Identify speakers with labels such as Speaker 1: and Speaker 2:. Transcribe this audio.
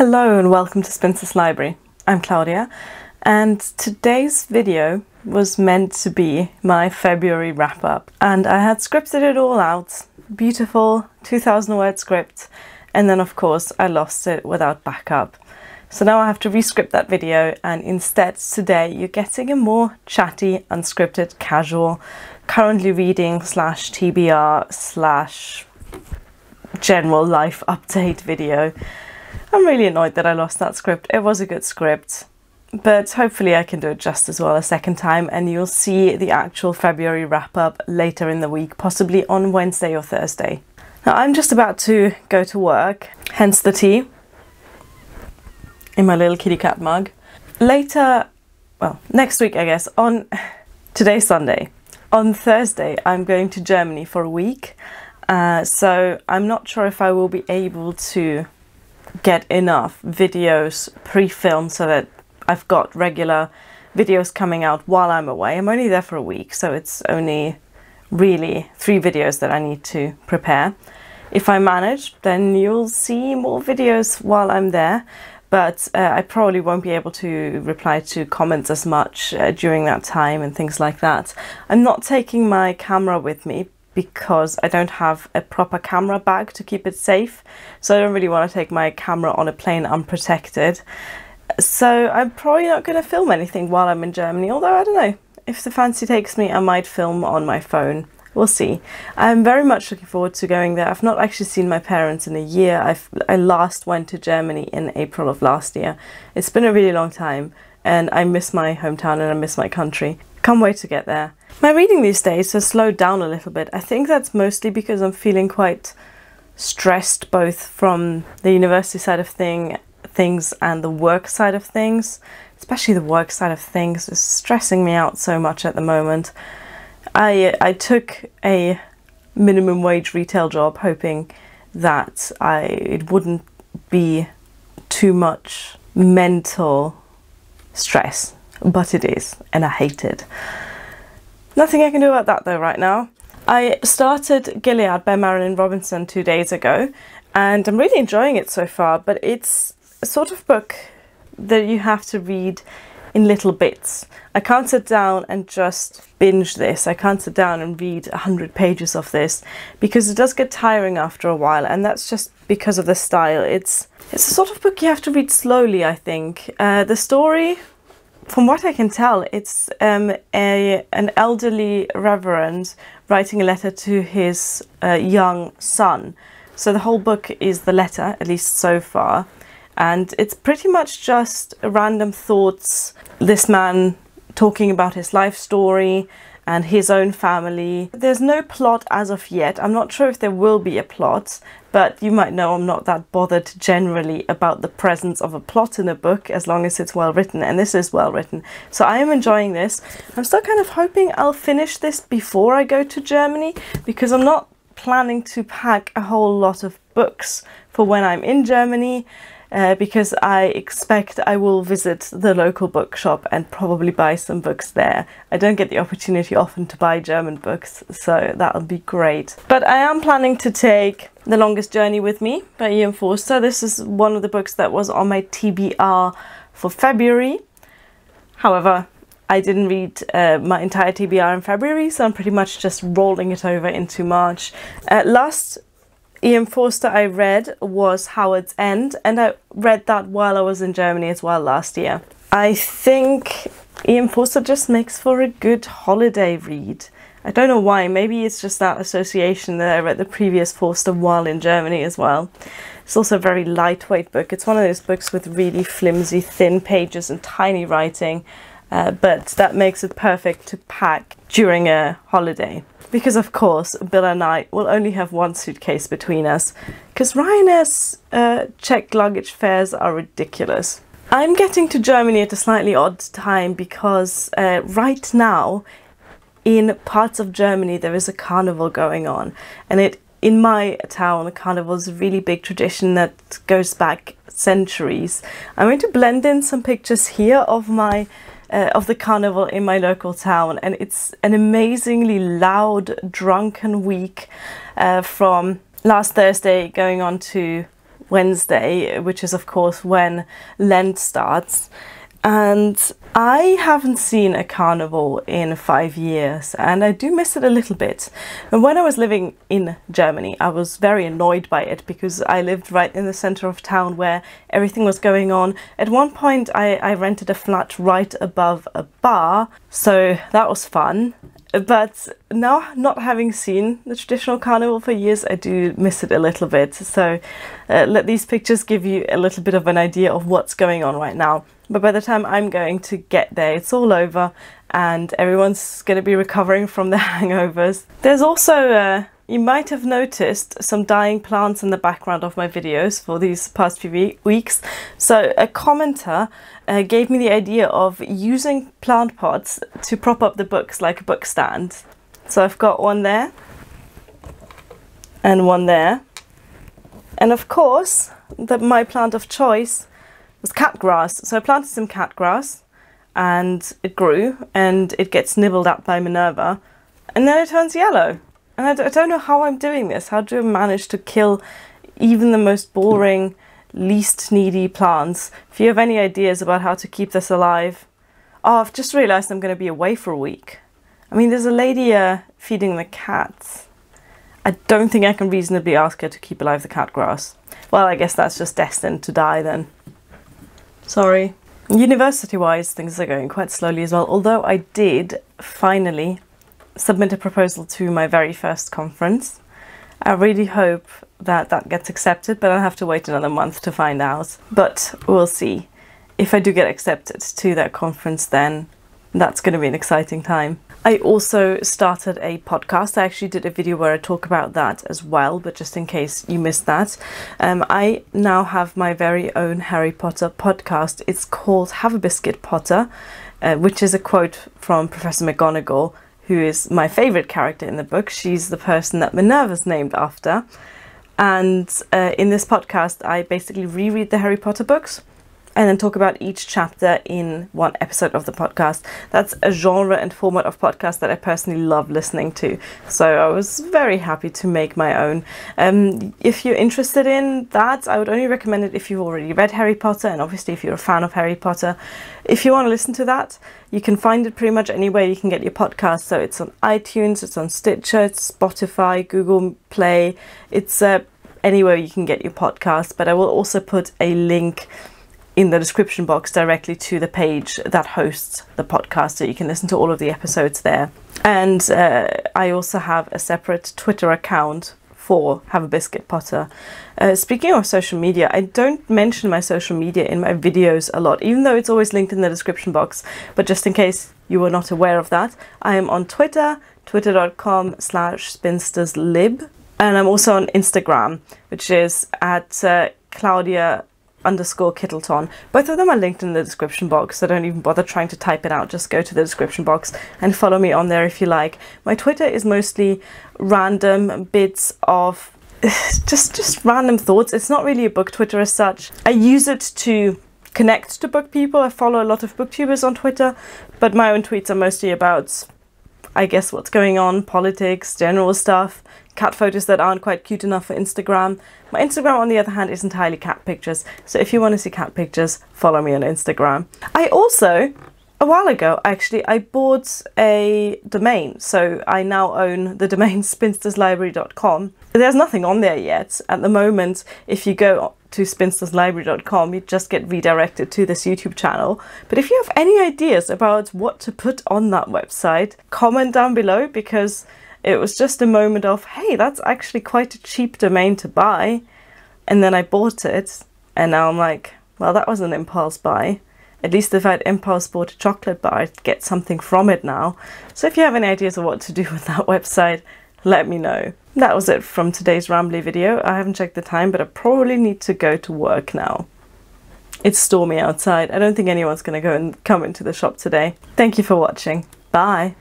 Speaker 1: Hello and welcome to Spinster's Library. I'm Claudia and today's video was meant to be my February wrap-up, and I had scripted it all out. Beautiful 2,000 word script, and then of course I lost it without backup. So now I have to rescript that video, and instead today you're getting a more chatty, unscripted, casual, currently reading / TBR / general life update video. I'm really annoyed that I lost that script. It was a good script, but hopefully I can do it just as well a second time, and you'll see the actual February wrap-up later in the week, possibly on Wednesday or Thursday. Now I'm just about to go to work, hence the tea in my little kitty cat mug. Later, well, next week I guess, today's Sunday. On Thursday I'm going to Germany for a week, so I'm not sure if I will be able to get enough videos pre-filmed so that I've got regular videos coming out while I'm away. I'm only there for a week, so it's only really 3 videos that I need to prepare. If I manage, then you'll see more videos while I'm there, but I probably won't be able to reply to comments as much during that time and things like that. I'm not taking my camera with me because I don't have a proper camera bag to keep it safe, so I don't really want to take my camera on a plane unprotected. So I'm probably not going to film anything while I'm in Germany, although I don't know, if the fancy takes me I might film on my phone. We'll see. I'm very much looking forward to going there. I've not actually seen my parents in a year. I last went to Germany in April of last year. It's been a really long time, and I miss my hometown and I miss my country. Can't wait to get there. My reading these days has slowed down a little bit. I think that's mostly because I'm feeling quite stressed, both from the university side of things and the work side of things. Especially the work side of things is stressing me out so much at the moment. I took a minimum wage retail job hoping that it wouldn't be too much mental stress, but it is, and I hate it. Nothing I can do about that though right now. I started Gilead by Marilynne 2 days ago, and I'm really enjoying it so far, but it's a sort of book that you have to read in little bits. I can't sit down and just binge this. I can't sit down and read 100 pages of this because it does get tiring after a while, and that's just because of the style. It's a sort of book you have to read slowly, I think. The story, from what I can tell, it's an elderly reverend writing a letter to his young son. So the whole book is the letter, at least so far. And it's pretty much just random thoughts, this man talking about his life story and his own family. There's no plot as of yet. I'm not sure if there will be a plot, but you might know I'm not that bothered generally about the presence of a plot in a book as long as it's well written, and this is well written. So I am enjoying this. I'm still kind of hoping I'll finish this before I go to Germany, because I'm not planning to pack a whole lot of books for when I'm in Germany. Because I expect I will visit the local bookshop and probably buy some books there. I don't get the opportunity often to buy German books, so that'll be great. But I am planning to take The Longest Journey with Me by Ian Forster. This is one of the books that was on my TBR for February. However, I didn't read my entire TBR in February, so I'm pretty much just rolling it over into March. Last Ian Forster I read was Howard's End, and I read that while I was in Germany as well last year. I think Ian Forster just makes for a good holiday read. I don't know why, maybe it's just that association that I read the previous Forster while in Germany as well. It's also a very lightweight book. It's one of those books with really flimsy, thin pages and tiny writing, but that makes it perfect to pack during a holiday. Because of course, Bill and I will only have one suitcase between us, because Ryanair's checked luggage fares are ridiculous. I'm getting to Germany at a slightly odd time because right now, in parts of Germany, there is a carnival going on. And in my town, the carnival is a really big tradition that goes back centuries. I'm going to blend in some pictures here of the carnival in my local town, and it's an amazingly loud, drunken week from last Thursday going on to Wednesday, which is of course when Lent starts. And I haven't seen a carnival in 5 years, and I do miss it a little bit. And when I was living in Germany, I was very annoyed by it because I lived right in the center of town where everything was going on. At one point, I rented a flat right above a bar, so that was fun. But now, not having seen the traditional carnival for years, I do miss it a little bit. So let these pictures give you a little bit of an idea of what's going on right now. But by the time I'm going to get there, it's all over and everyone's going to be recovering from their hangovers. There's also, you might have noticed, some dying plants in the background of my videos for these past few weeks. So a commenter gave me the idea of using plant pots to prop up the books like a book stand. So I've got one there and one there. And of course, my plant of choice was cat grass. So I planted some cat grass and it grew and it gets nibbled at by Minerva and then it turns yellow. And I don't know how I'm doing this. How do I manage to kill even the most boring, least needy plants? If you have any ideas about how to keep this alive. Oh, I've just realised I'm going to be away for a week. I mean, there's a lady feeding the cats. I don't think I can reasonably ask her to keep alive the cat grass. Well, I guess that's just destined to die then. Sorry. University-wise, things are going quite slowly as well, although I did finally submit a proposal to my very first conference. I really hope that that gets accepted, but I'll have to wait another month to find out. But we'll see. If I do get accepted to that conference, then that's going to be an exciting time. I also started a podcast. I actually did a video where I talk about that as well, but just in case you missed that. I now have my very own Harry Potter podcast. It's called Have a Biscuit Potter, which is a quote from Professor McGonagall, who is my favourite character in the book. She's the person that Minerva's named after. And in this podcast, I basically reread the Harry Potter books and then talk about each chapter in one episode of the podcast. That's a genre and format of podcast that I personally love listening to. So I was very happy to make my own. If you're interested in that, I would only recommend it if you've already read Harry Potter, and obviously if you're a fan of Harry Potter. If you want to listen to that, you can find it pretty much anywhere you can get your podcast. So it's on iTunes, it's on Stitcher, it's Spotify, Google Play. It's anywhere you can get your podcast. But I will also put a link in the description box directly to the page that hosts the podcast, so you can listen to all of the episodes there. And I also have a separate Twitter account for Have a Biscuit Potter. Speaking of social media, I don't mention my social media in my videos a lot, even though it's always linked in the description box. But just in case you were not aware of that, I am on Twitter, twitter.com/spinsterslib. And I'm also on Instagram, which is at Claudia_Kittleton. Both of them are linked in the description box, so don't even bother trying to type it out. Just go to the description box and follow me on there if you like. My Twitter is mostly random bits of just random thoughts. It's not really a book Twitter as such. I use it to connect to book people. I follow a lot of booktubers on Twitter, but my own tweets are mostly about, I guess, what's going on, politics, general stuff, cat photos that aren't quite cute enough for Instagram. My Instagram, on the other hand, is entirely cat pictures. So if you want to see cat pictures, follow me on Instagram. I also, a while ago, actually, I bought a domain. So I now own the domain spinsterslibrary.com. There's nothing on there yet. At the moment, if you go to spinsterslibrary.com, you just get redirected to this YouTube channel. But if you have any ideas about what to put on that website, comment down below, because it was just a moment of, hey, that's actually quite a cheap domain to buy. And then I bought it, and now I'm like, well, that was an impulse buy. At least if I'd impulse bought a chocolate bar, I'd get something from it now. So if you have any ideas of what to do with that website, let me know. That was it from today's rambly video. I haven't checked the time, but I probably need to go to work now. It's stormy outside. I don't think anyone's going to come into the shop today. Thank you for watching. Bye.